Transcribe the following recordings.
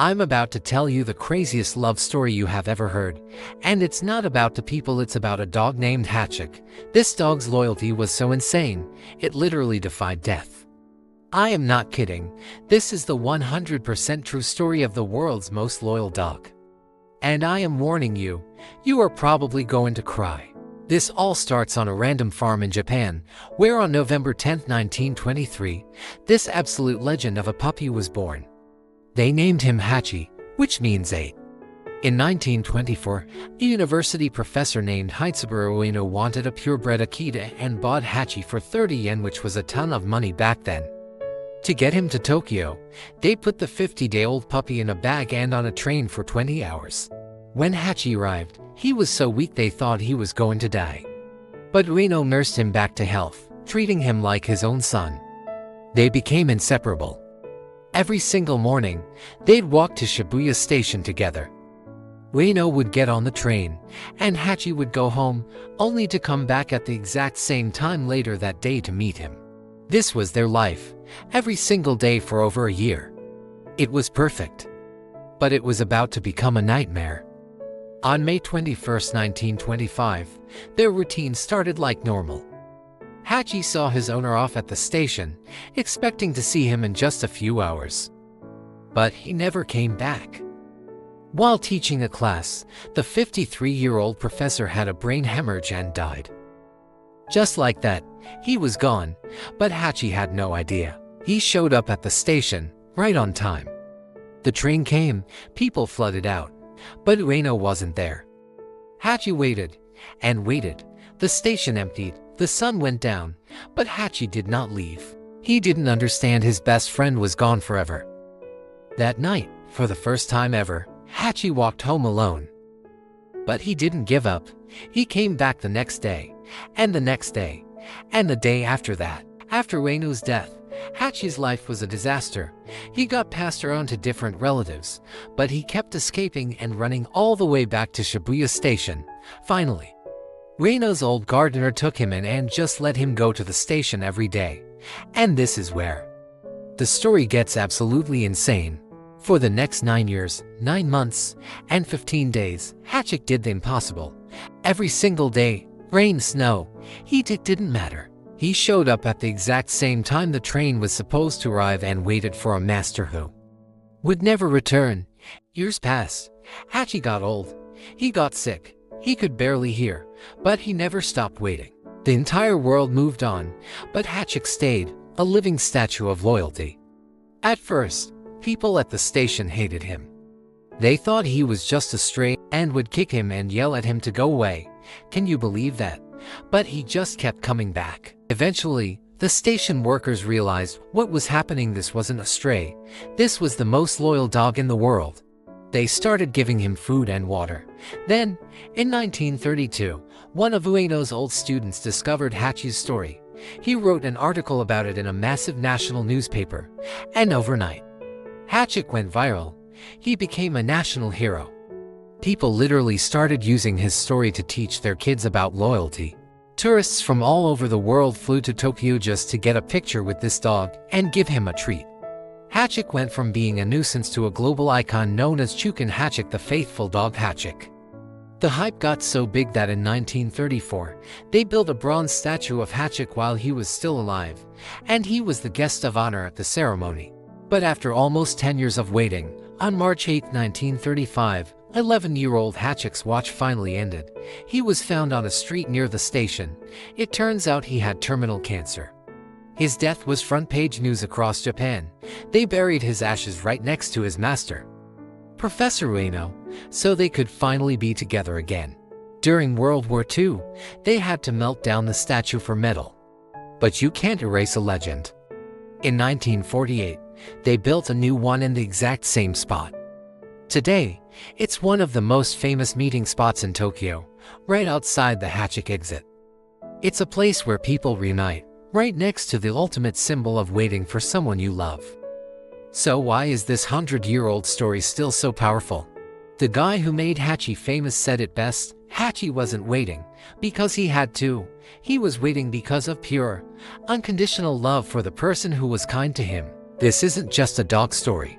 I'm about to tell you the craziest love story you have ever heard. And it's not about the people, it's about a dog named Hachik. This dog's loyalty was so insane, it literally defied death. I am not kidding. This is the 100% true story of the world's most loyal dog. And I am warning you, you are probably going to cry. This all starts on a random farm in Japan, where on November 10, 1923, this absolute legend of a puppy was born. They named him Hachi, which means 8. In 1924, a university professor named Hitsuburo Ueno wanted a purebred Akita and bought Hachi for 30 yen, which was a ton of money back then. To get him to Tokyo, they put the 50-day-old puppy in a bag and on a train for 20 hours. When Hachi arrived, he was so weak they thought he was going to die. But Ueno nursed him back to health, treating him like his own son. They became inseparable. Every single morning, they'd walk to Shibuya Station together. Ueno would get on the train, and Hachi would go home, only to come back at the exact same time later that day to meet him. This was their life, every single day for over a year. It was perfect. But it was about to become a nightmare. On May 21, 1925, their routine started like normal. Hachi saw his owner off at the station, expecting to see him in just a few hours. But he never came back. While teaching a class, the 53-year-old professor had a brain hemorrhage and died. Just like that, he was gone, but Hachi had no idea. He showed up at the station, right on time. The train came, people flooded out, but Ueno wasn't there. Hachi waited, and waited. The station emptied, the sun went down, but Hachi did not leave. He didn't understand his best friend was gone forever. That night, for the first time ever, Hachi walked home alone. But he didn't give up. He came back the next day, and the next day, and the day after that. After Ueno's death, Hachi's life was a disaster. He got passed around to different relatives, but he kept escaping and running all the way back to Shibuya Station. Finally, Ueno's old gardener took him in and just let him go to the station every day. And this is where the story gets absolutely insane. For the next 9 years, 9 months, and 15 days, Hachik did the impossible. Every single day, rain, snow, heat, it didn't matter. He showed up at the exact same time the train was supposed to arrive and waited for a master who would never return. Years passed. Hachi got old. He got sick. He could barely hear, but he never stopped waiting. The entire world moved on, but Hachik stayed, a living statue of loyalty. At first, people at the station hated him. They thought he was just a stray and would kick him and yell at him to go away. Can you believe that? But he just kept coming back. Eventually, the station workers realized what was happening. This wasn't a stray. This was the most loyal dog in the world. They started giving him food and water. Then, in 1932, one of Ueno's old students discovered Hachi's story. He wrote an article about it in a massive national newspaper. And overnight, Hachik went viral. He became a national hero. People literally started using his story to teach their kids about loyalty. Tourists from all over the world flew to Tokyo just to get a picture with this dog and give him a treat. Hachik went from being a nuisance to a global icon known as Chūken Hachikō, the faithful dog Hachik. The hype got so big that in 1934, they built a bronze statue of Hachik while he was still alive, and he was the guest of honor at the ceremony. But after almost 10 years of waiting, on March 8, 1935, 11-year-old Hachik's watch finally ended. He was found on a street near the station. It turns out he had terminal cancer. His death was front-page news across Japan. They buried his ashes right next to his master, Professor Ueno, so they could finally be together again. During World War II, they had to melt down the statue for metal. But you can't erase a legend. In 1948, they built a new one in the exact same spot. Today, it's one of the most famous meeting spots in Tokyo, right outside the Hachik exit. It's a place where people reunite, right next to the ultimate symbol of waiting for someone you love. So why is this 100-year-old story still so powerful? The guy who made Hachi famous said it best: Hachi wasn't waiting because he had to. He was waiting because of pure, unconditional love for the person who was kind to him. This isn't just a dog story.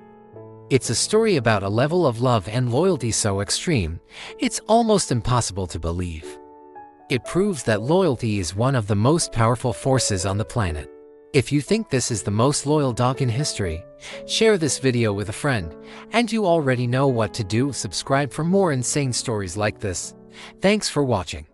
It's a story about a level of love and loyalty so extreme, it's almost impossible to believe. It proves that loyalty is one of the most powerful forces on the planet. If you think this is the most loyal dog in history, share this video with a friend. And you already know what to do. Subscribe for more insane stories like this. Thanks for watching.